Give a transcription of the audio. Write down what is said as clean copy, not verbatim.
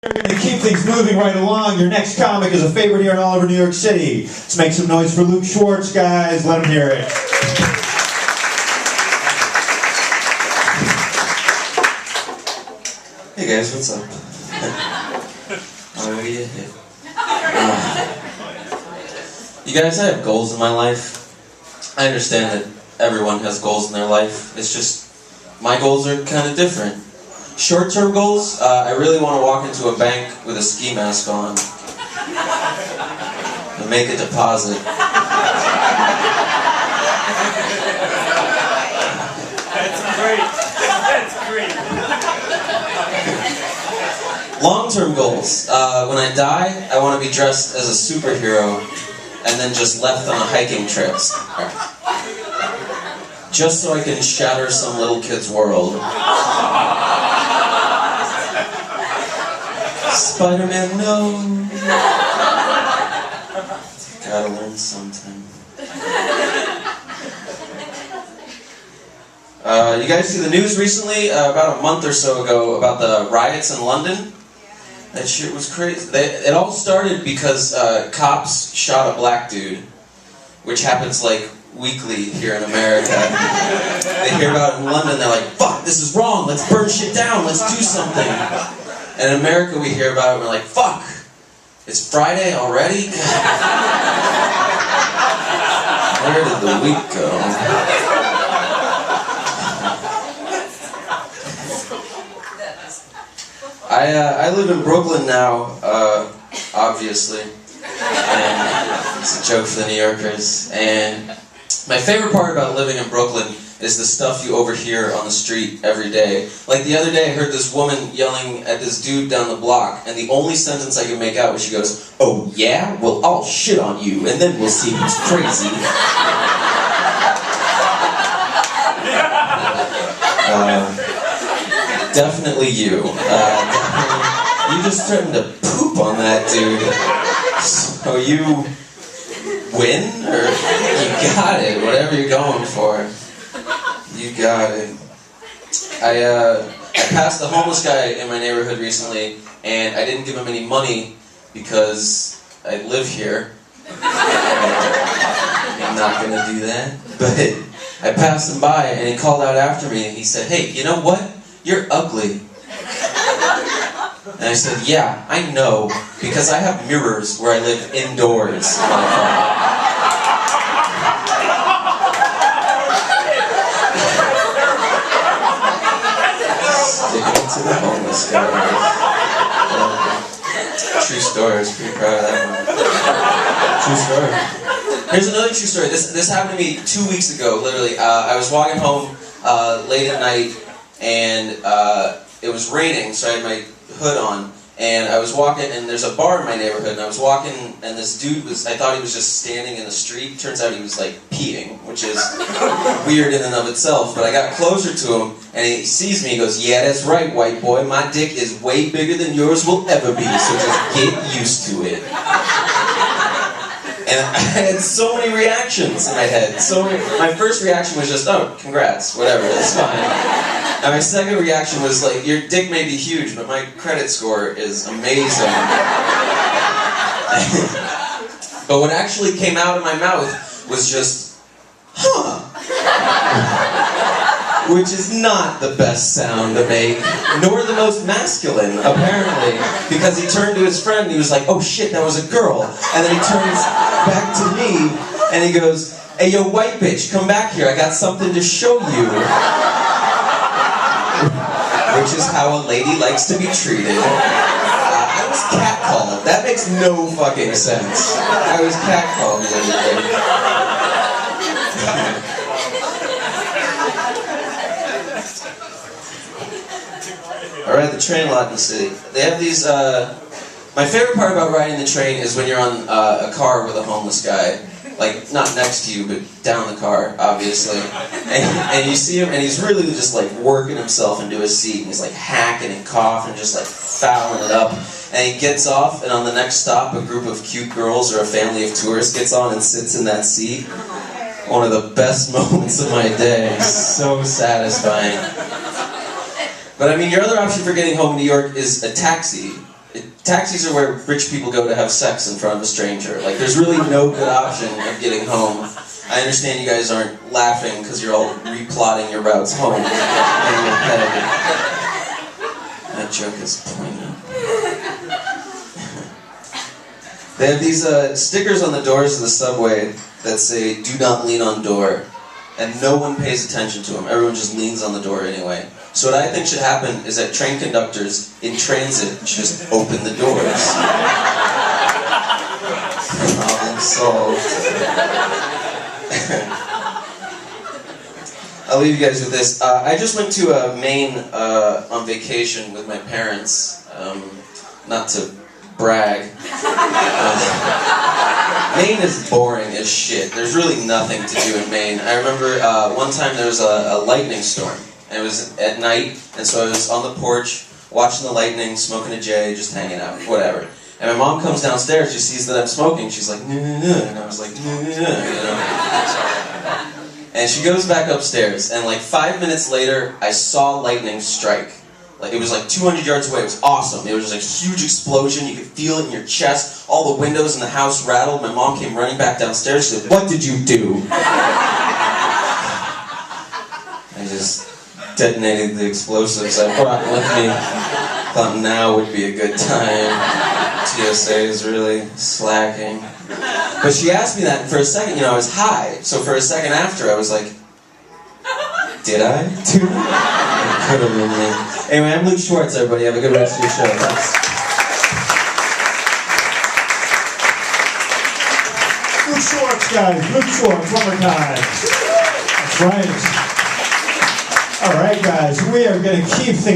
We're going to keep things moving right along. Your next comic is a favorite here in all over New York City. Let's make some noise for Luke Schwartz, guys. Let him hear it. Hey guys, what's up? Oh yeah. You guys, I have goals in my life. I understand that everyone has goals in their life. It's just, my goals are kind of different. Short-term goals, I really want to walk into a bank with a ski mask on and make a deposit. That's great. That's great. Long-term goals, when I die, I want to be dressed as a superhero and then just left on a hiking trip. Just so I can shatter some little kid's world. Spider-Man, no. Gotta learn sometime. You guys see the news recently, about a month or so ago, about the riots in London? That shit was crazy. It all started because cops shot a black dude, which happens like weekly here in America. They hear about it in London, they're like, fuck, this is wrong, let's burn shit down, let's do something. And in America we hear about it and we're like, fuck, it's Friday already? Where did the week go? I live in Brooklyn now, obviously. And it's a joke for the New Yorkers. And my favorite part about living in Brooklyn is the stuff you overhear on the street every day. Like the other day I heard this woman yelling at this dude down the block, and the only sentence I could make out was she goes, "Oh yeah? Well, I'll shit on you, and then we'll see who's crazy." Definitely you. You just threatened to poop on that dude. So you win? Or you got it, whatever you're going for. You got it. I passed a homeless guy in my neighborhood recently, and I didn't give him any money because I live here. I'm not gonna do that. But I passed him by, and he called out after me, and he said, "Hey, you know what? You're ugly." And I said, "Yeah, I know, because I have mirrors where I live indoors." Sticking to the homeless guy. True story, I was pretty proud of that one. True story. Here's another true story. This happened to me 2 weeks ago, literally. I was walking home late at night, and it was raining, so I had my hood on, and I was walking, and there's a bar in my neighborhood, and I was walking, and this dude I thought he was just standing in the street. Turns out he was like peeing, which is weird in and of itself, but I got closer to him, and he sees me, he goes, "Yeah, that's right, white boy, my dick is way bigger than yours will ever be, so just get used to it." And I had so many reactions in my head. My first reaction was just, "Oh, congrats, whatever, that's fine." And my second reaction was like, "Your dick may be huge, but my credit score is amazing." But what actually came out of my mouth was just, "Huh." Which is not the best sound to make, nor the most masculine, apparently. Because he turned to his friend and he was like, "Oh shit, that was a girl." And then he turns back to me and he goes, "Hey yo, white bitch, come back here, I got something to show you." Which is how a lady likes to be treated. I was catcalled. That makes no fucking sense. I was catcalled the other day. I ride the train a lot in the city. They have these, my favorite part about riding the train is when you're on a car with a homeless guy. Like, not next to you, but down the car, obviously. And you see him, and he's really just like working himself into his seat, and he's like hacking and coughing, just like fouling it up. And he gets off, and on the next stop, a group of cute girls or a family of tourists gets on and sits in that seat. One of the best moments of my day. So satisfying. But I mean, your other option for getting home in New York is a taxi. taxis are where rich people go to have sex in front of a stranger. Like, there's really no good option of getting home. I understand you guys aren't laughing because you're all replotting your routes home in your head. That joke is poignant. They have these stickers on the doors of the subway that say, "Do not lean on door," and no one pays attention to them. Everyone just leans on the door anyway. So what I think should happen is that train conductors in transit should just open the doors. Problem solved. I'll leave you guys with this. I just went to Maine on vacation with my parents. Not to brag. Maine is boring as shit. There's really nothing to do in Maine. I remember one time there was a lightning storm. And it was at night, and so I was on the porch, watching the lightning, smoking a J, just hanging out, whatever. And my mom comes downstairs, she sees that I'm smoking, she's like, "Nah," and I was like, "Nah," you know. And she goes back upstairs, and like 5 minutes later, I saw lightning strike. Like, it was like 200 yards away. It was awesome. It was just like a huge explosion. You could feel it in your chest. All the windows in the house rattled. My mom came running back downstairs. She said, "What did you do?" I just detonated the explosives I brought with me. Thought now would be a good time. TSA is really slacking. But she asked me that, and for a second, I was high. So for a second after, I was like, did I do that? It could have been me. Anyway, I'm Luke Schwartz, everybody. Have a good rest of your show. Thanks. Luke Schwartz, guys. Luke Schwartz, one more time. That's right. All right, guys. We are going to keep things